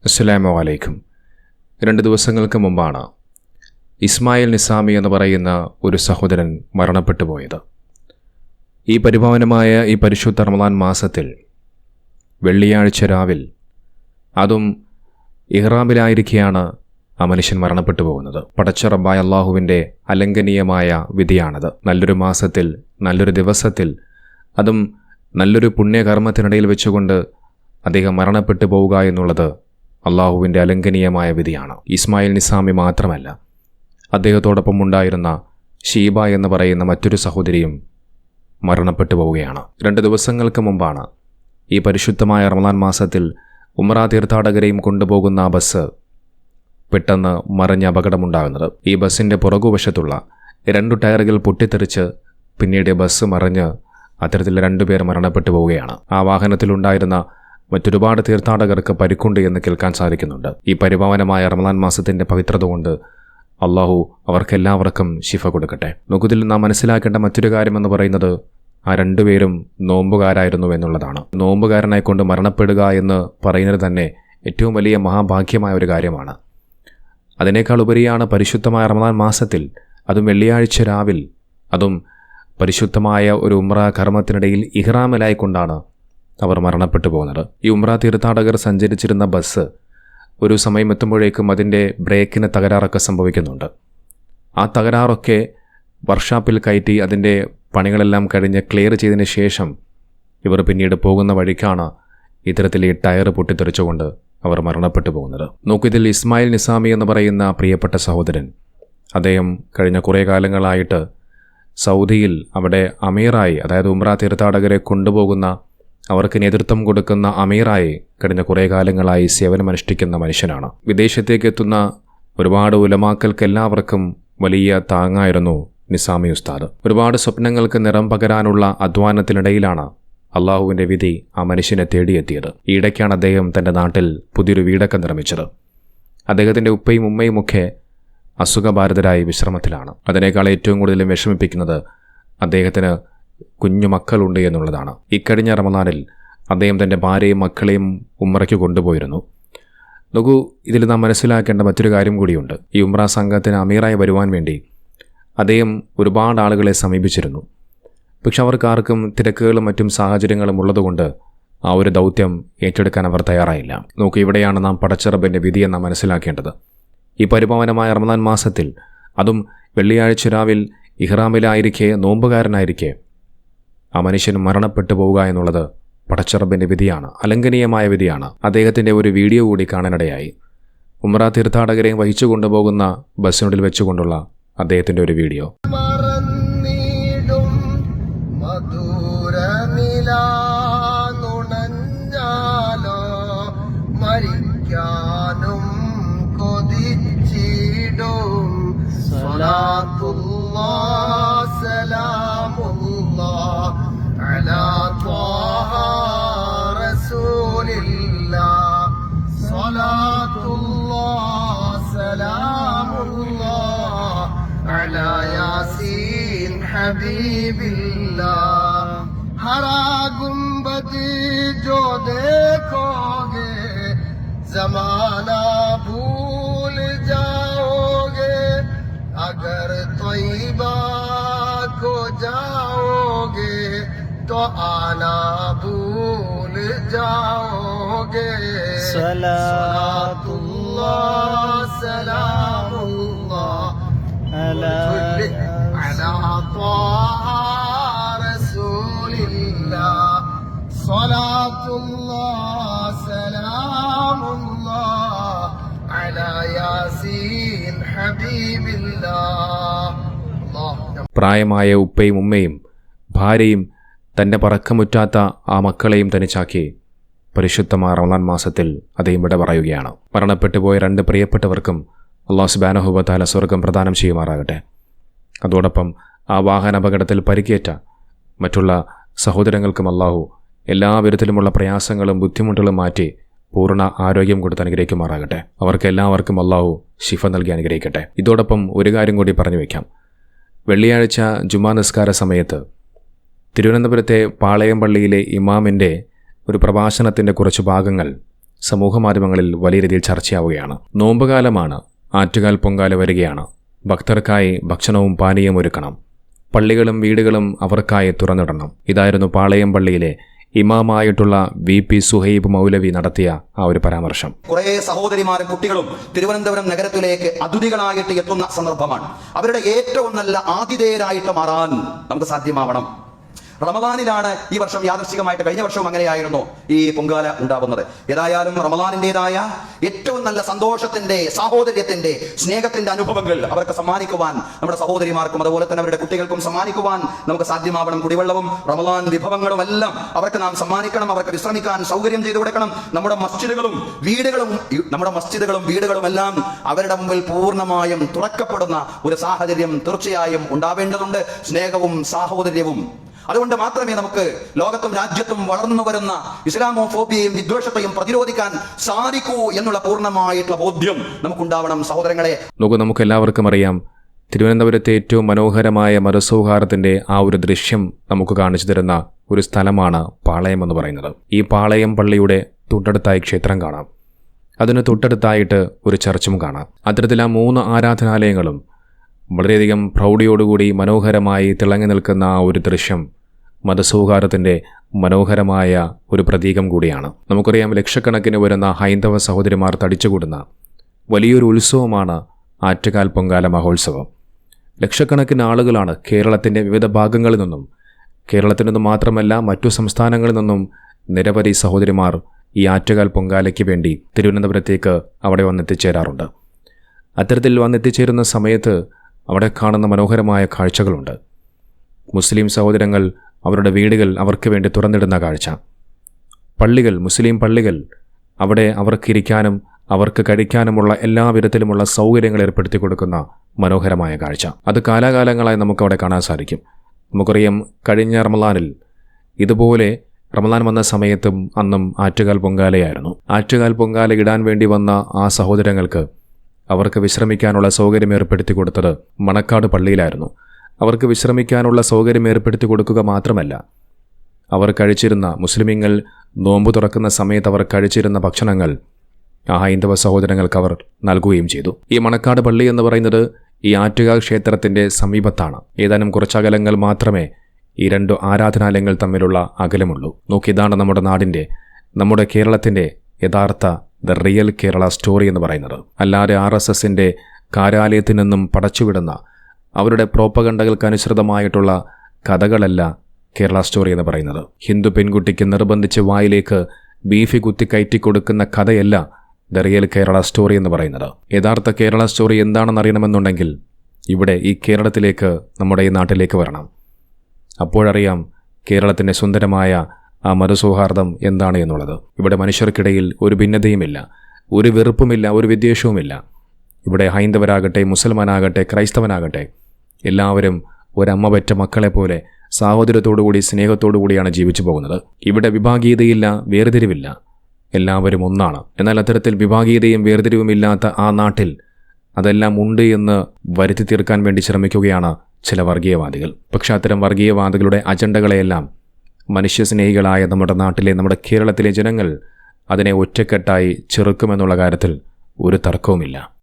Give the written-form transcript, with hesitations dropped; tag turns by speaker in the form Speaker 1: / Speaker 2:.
Speaker 1: അസ്സലാമു അലൈക്കും. 2 ദിവസങ്ങൾക്ക് മുമ്പാണ് ഇസ്മായിൽ നിസാമി എന്ന് പറയുന്ന ഒരു സഹോദരൻ മരണപ്പെട്ടു പോയത്. ഈ പരിപാവനമായ ഈ പരിശുദ്ധ റമദാൻ മാസത്തിൽ വെള്ളിയാഴ്ച രാവിൽ, അതും ഇഹ്റാമിലായിരിക്കെയാണ് ആ മനുഷ്യൻ മരണപ്പെട്ടു പോകുന്നത്. പടച്ച റബ്ബായ അള്ളാഹുവിൻ്റെ അലംഘനീയമായ വിധിയാണത്. നല്ലൊരു മാസത്തിൽ, നല്ലൊരു ദിവസത്തിൽ, അതും നല്ലൊരു പുണ്യകർമ്മത്തിനിടയിൽ വെച്ചുകൊണ്ട് അദ്ദേഹം മരണപ്പെട്ടു പോവുക എന്നുള്ളത് അള്ളാഹുവിൻ്റെ അലംഘനീയമായ വിധിയാണ്. ഇസ്മായിൽ നിസാമി മാത്രമല്ല, അദ്ദേഹത്തോടൊപ്പം ഉണ്ടായിരുന്ന ഷീബ എന്ന് പറയുന്ന മറ്റൊരു സഹോദരിയും മരണപ്പെട്ടു പോവുകയാണ്. 2 ദിവസങ്ങൾക്ക് മുമ്പാണ് ഈ പരിശുദ്ധമായ റമദാൻ മാസത്തിൽ ഉംറ തീർത്ഥാടകരെയും കൊണ്ടുപോകുന്ന ആ ബസ് പെട്ടെന്ന് മറിഞ്ഞ അപകടമുണ്ടാകുന്നത്. ഈ ബസ്സിൻ്റെ പുറകുവശത്തുള്ള 2 ടയറുകൾ പൊട്ടിത്തെറിച്ച് പിന്നീട് ബസ് മറിഞ്ഞ് അത്തരത്തിൽ 2 പേർ മരണപ്പെട്ടു പോവുകയാണ്. ആ വാഹനത്തിലുണ്ടായിരുന്ന മറ്റൊരുപാട് തീർത്ഥാടകർക്ക് പരിക്കുണ്ട് എന്ന് കേൾക്കാൻ സാധിക്കുന്നുണ്ട്. ഈ പരിപാവനമായ റമദാൻ മാസത്തിൻ്റെ പവിത്രത കൊണ്ട് അള്ളാഹു അവർക്കെല്ലാവർക്കും ശിഫ കൊടുക്കട്ടെ. നോക്കുതിൽ നാം മനസ്സിലാക്കേണ്ട മറ്റൊരു കാര്യമെന്ന് പറയുന്നത് ആ 2 പേരും നോമ്പുകാരായിരുന്നു എന്നുള്ളതാണ്. നോമ്പുകാരനായിക്കൊണ്ട് മരണപ്പെടുക എന്ന് പറയുന്നത് തന്നെ ഏറ്റവും വലിയ മഹാഭാഗ്യമായ ഒരു കാര്യമാണ്. അതിനേക്കാൾ ഉപരിയാണ് പരിശുദ്ധമായ റമദാൻ മാസത്തിൽ, അതും വെള്ളിയാഴ്ച രാവിൽ, അതും പരിശുദ്ധമായ ഒരു ഉംറ കർമ്മത്തിനിടയിൽ ഇഹ്റാമിലായിക്കൊണ്ടാണ് അവർ മരണപ്പെട്ടു പോകുന്നത്. ഈ ഉംറ തീർത്ഥാടകർ സഞ്ചരിച്ചിരുന്ന ബസ് ഒരു സമയം എത്തുമ്പോഴേക്കും അതിൻ്റെ ബ്രേക്കിന് തകരാറൊക്കെ സംഭവിക്കുന്നുണ്ട്. ആ തകരാറൊക്കെ വർക്ക്ഷോപ്പിൽ കയറ്റി അതിൻ്റെ പണികളെല്ലാം കഴിഞ്ഞ് ക്ലിയർ ചെയ്തതിന് ശേഷം ഇവർ പിന്നീട് പോകുന്ന വഴിക്കാണ് ഇത്തരത്തിൽ ഈ ടയർ പൊട്ടിത്തെറിച്ചുകൊണ്ട് അവർ മരണപ്പെട്ടു പോകുന്നത്. നോക്കിയതിൽ ഇസ്മായിൽ നിസാമി എന്ന് പറയുന്ന പ്രിയപ്പെട്ട സഹോദരൻ, അദ്ദേഹം കഴിഞ്ഞ കുറേ കാലങ്ങളായിട്ട് സൗദിയിൽ അവിടെ അമീറായി, അതായത് ഉംറ തീർത്ഥാടകരെ കൊണ്ടുപോകുന്ന, അവർക്ക് നേതൃത്വം കൊടുക്കുന്ന അമീറായി കഴിഞ്ഞ കുറേ കാലങ്ങളായി സേവനമനുഷ്ഠിക്കുന്ന മനുഷ്യനാണ്. വിദേശത്തേക്ക് എത്തുന്ന ഒരുപാട് ഉലമാക്കൾക്കെല്ലാവർക്കും വലിയ താങ്ങായിരുന്നു നിസാമി ഉസ്താദ്. ഒരുപാട് സ്വപ്നങ്ങൾക്ക് നിറം പകരാനുള്ള അധ്വാനത്തിനിടയിലാണ് അള്ളാഹുവിൻ്റെ വിധി ആ മനുഷ്യനെ തേടിയെത്തിയത്. ഈയിടയ്ക്കാണ് അദ്ദേഹം തൻ്റെ നാട്ടിൽ പുതിയൊരു വീടൊക്കെ നിർമ്മിച്ചത്. അദ്ദേഹത്തിൻ്റെ ഉപ്പയും ഉമ്മയുമൊക്കെ അസുഖബാധിതരായി വിശ്രമത്തിലാണ്. അതിനേക്കാൾ ഏറ്റവും കൂടുതലും വിഷമിപ്പിക്കുന്നത് അദ്ദേഹത്തിന് കുഞ്ഞു മക്കളുണ്ട് എന്നുള്ളതാണ്. ഇക്കഴിഞ്ഞ റമദാനിൽ അദ്ദേഹം തൻ്റെ ഭാര്യയും മക്കളെയും ഉംറയ്ക്ക് കൊണ്ടുപോയിരുന്നു. നോക്കൂ, ഇതിൽ നാം മനസ്സിലാക്കേണ്ട മറ്റൊരു കാര്യം കൂടിയുണ്ട്. ഈ ഉംറ സംഘത്തിന് അമീറായി വരുവാൻ വേണ്ടി അദ്ദേഹം ഒരുപാട് ആളുകളെ സമീപിച്ചിരുന്നു. പക്ഷെ അവർക്കാർക്കും തിരക്കുകളും മറ്റും സാഹചര്യങ്ങളും ഉള്ളതുകൊണ്ട് ആ ഒരു ദൗത്യം ഏറ്റെടുക്കാൻ അവർ തയ്യാറായില്ല. നോക്കൂ, ഇവിടെയാണ് നാം പടച്ചറബിൻ്റെ വിധിയെന്ന് നാം മനസ്സിലാക്കേണ്ടത്. ഈ പരിപാവനമായ റമദാൻ മാസത്തിൽ, അതും വെള്ളിയാഴ്ച രാവിൽ ഇഹ്റാമിലായിരിക്കെ, നോമ്പുകാരനായിരിക്കെ ആ മനുഷ്യൻ മരണപ്പെട്ടു പോവുക എന്നുള്ളത് പടച്ചറബിൻ്റെ വിധിയാണ്, അലംഘനീയമായ വിധിയാണ്. അദ്ദേഹത്തിൻ്റെ ഒരു വീഡിയോ കൂടി കാണാനിടയായി. ഉംറ തീർത്ഥാടകരെയും വഹിച്ചു കൊണ്ടുപോകുന്ന ബസ്സിനുള്ളിൽ വെച്ചുകൊണ്ടുള്ള അദ്ദേഹത്തിൻ്റെ ഒരു വീഡിയോ.
Speaker 2: على طه رسول الله صلاة الله سلام الله على ياسين حبيب الله हरा गुंबद जो देखोगे जमाना भूल जाओगे अगर तैयबा को जाओगे तो आना भूल जाओगे सलातुल्लाह सलामुल्लाह अला ताहा रसूलिल्लाह सलातुल्लाह सलामुल्लाह अला यासीन हबीबिल्लाह.
Speaker 1: പ്രായമായ ഉപ്പയും ഉമ്മയും ഭാര്യയും തൻ്റെ പറക്കമുറ്റാത്ത ആ മക്കളെയും തനിച്ചാക്കി പരിശുദ്ധമായ റമദാൻ മാസത്തിൽ അദ്ദേഹം വിട പറയുകയാണ്. മരണപ്പെട്ടുപോയ 2 പ്രിയപ്പെട്ടവർക്കും അല്ലാഹു സുബ്ഹാനഹു വ തആല സ്വർഗ്ഗം പ്രദാനം ചെയ്യുമാറാകട്ടെ. അതോടൊപ്പം ആ വാഹനാപകടത്തിൽ പരിക്കേറ്റ മറ്റുള്ള സഹോദരങ്ങൾക്കും അല്ലാഹു എല്ലാ വിധത്തിലുമുള്ള പ്രയാസങ്ങളും ബുദ്ധിമുട്ടുകളും മാറ്റി പൂർണ്ണ ആരോഗ്യം കൊടുത്ത് അനുഗ്രഹിക്കുമാറാകട്ടെ. അവർക്ക് എല്ലാവർക്കും അല്ലാഹു ശിഫ നൽകി അനുഗ്രഹിക്കട്ടെ. ഇതോടൊപ്പം ഒരു കാര്യം കൂടി പറഞ്ഞു വയ്ക്കാം. വെള്ളിയാഴ്ച ജുമാ നിസ്കാര സമയത്ത് തിരുവനന്തപുരത്തെ പാളയം പള്ളിയിലെ ഇമാമിൻ്റെ ഒരു പ്രഭാഷണത്തിൻ്റെ കുറച്ച് ഭാഗങ്ങൾ സമൂഹമാധ്യമങ്ങളിൽ വലിയ രീതിയിൽ ചർച്ചയാവുകയാണ്. നോമ്പുകാലമാണ്, ആറ്റുകാൽ പൊങ്കാല വരികയാണ്. ഭക്തർക്കായി ഭക്ഷണവും പാനീയവും ഒരുക്കണം. പള്ളികളും വീടുകളും അവർക്കായി തുറന്നിടണം. ഇതായിരുന്നു പാളയം പള്ളിയിലെ ഇമാമായിട്ടുള്ള VP സുഹൈബ് മൗലവി നടത്തിയ ആ ഒരു പരാമർശം.
Speaker 3: കുറെ സഹോദരിമാരും കുട്ടികളും തിരുവനന്തപുരം നഗരത്തിലേക്ക് അതിഥികളായിട്ട് എത്തുന്ന സന്ദർഭമാണ്. അവരുടെ ഏറ്റവും നല്ല ആതിഥേയരായിട്ട് മാറാൻ നമുക്ക് സാധ്യമാവണം. റമദാനിലാണ് ഈ വർഷം യാദൃശ്ചികമായിട്ട്, കഴിഞ്ഞ വർഷവും അങ്ങനെയായിരുന്നു ഈ പൊങ്കാല ഉണ്ടാവുന്നത്. ഏതായാലും റമദാനിന്റേതായ ഏറ്റവും നല്ല സന്തോഷത്തിന്റെ, സാഹോദര്യത്തിന്റെ, സ്നേഹത്തിന്റെ അനുഭവങ്ങൾ അവർക്ക് സമ്മാനിക്കുവാൻ, നമ്മുടെ സഹോദരിമാർക്കും അതുപോലെ തന്നെ അവരുടെ കുട്ടികൾക്കും സമ്മാനിക്കുവാൻ നമുക്ക് സാധ്യമാവണം. കുടിവെള്ളവും റമദാൻ വിഭവങ്ങളും എല്ലാം അവർക്ക് നാം സമ്മാനിക്കണം. അവർക്ക് വിശ്രമിക്കാൻ സൗകര്യം ചെയ്തു കൊടുക്കണം. നമ്മുടെ മസ്ജിദുകളും വീടുകളും എല്ലാം അവരുടെ മുമ്പിൽ പൂർണ്ണമായും തുറക്കപ്പെടുന്ന ഒരു സാഹചര്യം തീർച്ചയായും ഉണ്ടാവേണ്ടതുണ്ട്. സ്നേഹവും സാഹോദര്യവും. അതുകൊണ്ട് മാത്രമേ നമുക്ക് ലോകത്തും രാജ്യത്തും വളർന്നു വരുന്ന ഇസ്ലാമോഫോബിയയും വിദ്വേഷത്തെയും പ്രതിരോധിക്കാൻ സാധിക്കൂ എന്നുള്ള പൂർണ്ണമായിട്ടുള്ള ബോധ്യം നമുക്കുണ്ടാവണം സഹോദരങ്ങളെ.
Speaker 1: നമുക്ക് എല്ലാവർക്കും അറിയാം, തിരുവനന്തപുരത്തെ ഏറ്റവും മനോഹരമായ മതസൗഹാർദ്ദത്തിന്റെ ആ ഒരു ദൃശ്യം നമുക്ക് കാണിച്ചു തരുന്ന ഒരു സ്ഥലമാണ് പാളയം എന്ന് പറയുന്നത്. ഈ പാളയം പള്ളിയുടെ തൊട്ടടുത്തായി ക്ഷേത്രം കാണാം. അതിന് തൊട്ടടുത്തായിട്ട് ഒരു ചർച്ചും കാണാം. അത്തരത്തിൽ ആ 3 ആരാധനാലയങ്ങളും വളരെയധികം പ്രൗഢിയോടുകൂടി മനോഹരമായി തിളങ്ങി നിൽക്കുന്ന ആ ഒരു ദൃശ്യം മതസൗഹാർദ്ദത്തിൻ്റെ മനോഹരമായ ഒരു പ്രതീകം കൂടിയാണ്. നമുക്കറിയാം, ലക്ഷക്കണക്കിന് വരുന്ന ഹൈന്ദവ സഹോദരിമാർ തടിച്ചുകൂടുന്ന വലിയൊരു ഉത്സവമാണ് ആറ്റുകാൽ പൊങ്കാല മഹോത്സവം. ലക്ഷക്കണക്കിന് ആളുകളാണ് കേരളത്തിൻ്റെ വിവിധ ഭാഗങ്ങളിൽ നിന്നും, കേരളത്തിൽ നിന്നും മാത്രമല്ല മറ്റു സംസ്ഥാനങ്ങളിൽ നിന്നും നിരവധി സഹോദരിമാർ ഈ ആറ്റുകാൽ പൊങ്കാലയ്ക്ക് വേണ്ടി തിരുവനന്തപുരത്തേക്ക് അവിടെ വന്നെത്തിച്ചേരാറുണ്ട്. അത്തരത്തിൽ വന്നെത്തിച്ചേരുന്ന സമയത്ത് അവിടെ കാണുന്ന മനോഹരമായ കാഴ്ചകളുണ്ട്. മുസ്ലിം സഹോദരങ്ങൾ അവരുടെ വീടുകൾ അവർക്ക് വേണ്ടി തുറന്നിടുന്ന കാഴ്ച, പള്ളികൾ, മുസ്ലിം പള്ളികൾ, അവിടെ അവർക്കിരിക്കാനും അവർക്ക് കഴിക്കാനുമുള്ള എല്ലാ വിധത്തിലുമുള്ള സൗകര്യങ്ങൾ ഏർപ്പെടുത്തി കൊടുക്കുന്ന മനോഹരമായ കാഴ്ച. അത് കാലാകാലങ്ങളായി നമുക്കവിടെ കാണാൻ സാധിക്കും. നമുക്കറിയാം, കഴിഞ്ഞ റമദാനിൽ ഇതുപോലെ റമദാൻ വന്ന സമയത്തും അന്നും ആറ്റുകാൽ പൊങ്കാലയായിരുന്നു. ആറ്റുകാൽ പൊങ്കാല ഇടാൻ വേണ്ടി വന്ന ആ സഹോദരങ്ങൾക്ക് അവർക്ക് വിശ്രമിക്കാനുള്ള സൗകര്യം ഏർപ്പെടുത്തി കൊടുത്തത് മണക്കാട് പള്ളിയിലായിരുന്നു. അവർക്ക് വിശ്രമിക്കാനുള്ള സൗകര്യം ഏർപ്പെടുത്തി കൊടുക്കുക മാത്രമല്ല, അവർ കഴിച്ചിരുന്ന, മുസ്ലിമീങ്ങൾ നോമ്പ് തുറക്കുന്ന സമയത്ത് അവർ കഴിച്ചിരുന്ന ഭക്ഷണങ്ങൾ ആ ഹൈന്ദവ സഹോദരങ്ങൾക്ക് അവർ നൽകുകയും ചെയ്തു. ഈ മണക്കാട് പള്ളി എന്ന് പറയുന്നത് ഈ ആറ്റുകാൽ ക്ഷേത്രത്തിൻ്റെ സമീപത്താണ്. ഏതാനും കുറച്ചകലങ്ങൾ മാത്രമേ ഈ 2 ആരാധനാലയങ്ങൾ തമ്മിലുള്ള അകലമുള്ളൂ. ഇതാണ് നമ്മുടെ നാടിൻ്റെ, നമ്മുടെ കേരളത്തിൻ്റെ യഥാർത്ഥ ദ റിയൽ കേരള സ്റ്റോറി എന്ന് പറയുന്നത്. അല്ലാതെ RSSന്റെ കാര്യാലയത്തിൽ നിന്നും പടച്ചുവിടുന്ന അവരുടെ പ്രോപ്പഗണ്ടകൾക്കനുസൃതമായിട്ടുള്ള കഥകളല്ല കേരള സ്റ്റോറി എന്ന് പറയുന്നത്. ഹിന്ദു പെൺകുട്ടിക്ക് നിർബന്ധിച്ച് വായിലേക്ക് ബീഫ് കുത്തിക്കയറ്റി കൊടുക്കുന്ന കഥയല്ല ദ റിയൽ കേരള സ്റ്റോറി എന്ന് പറയുന്നത്. യഥാർത്ഥ കേരള സ്റ്റോറി എന്താണെന്ന് അറിയണമെന്നുണ്ടെങ്കിൽ ഇവിടെ ഈ കേരളത്തിലേക്ക്, നമ്മുടെ ഈ നാട്ടിലേക്ക് വരണം. അപ്പോഴറിയാം കേരളത്തിൻ്റെ സുന്ദരമായ ആ മതസൗഹാർദ്ദം എന്താണ് എന്നുള്ളത്. ഇവിടെ മനുഷ്യർക്കിടയിൽ ഒരു ഭിന്നതയുമില്ല, ഒരു വെറുപ്പുമില്ല, ഒരു വിദ്വേഷവുമില്ല. ഇവിടെ ഹൈന്ദവരാകട്ടെ, മുസൽമാനാകട്ടെ, ക്രൈസ്തവനാകട്ടെ, എല്ലാവരും ഒരമ്മ പെറ്റ മക്കളെപ്പോലെ സാഹോദര്യത്തോടുകൂടി, സ്നേഹത്തോടുകൂടിയാണ് ജീവിച്ചു പോകുന്നത്. ഇവിടെ വിഭാഗീയതയില്ല, വേർതിരിവില്ല, എല്ലാവരും ഒന്നാണ്. എന്നാൽ അത്തരത്തിൽ വിഭാഗീയതയും വേർതിരിവുമില്ലാത്ത ആ നാട്ടിൽ അതെല്ലാം ഉണ്ട് എന്ന് വരുത്തി തീർക്കാൻ വേണ്ടി ശ്രമിക്കുകയാണ് ചില വർഗീയവാദികൾ. പക്ഷെ അത്തരം വർഗീയവാദികളുടെ അജണ്ടകളെയെല്ലാം മനുഷ്യസ്നേഹികളായ നമ്മുടെ നാട്ടിലെ, നമ്മുടെ കേരളത്തിലെ ജനങ്ങൾ അതിനെ ഒറ്റക്കെട്ടായി ചെറുക്കുമെന്നുള്ള കാര്യത്തിൽ ഒരു തർക്കവുമില്ല.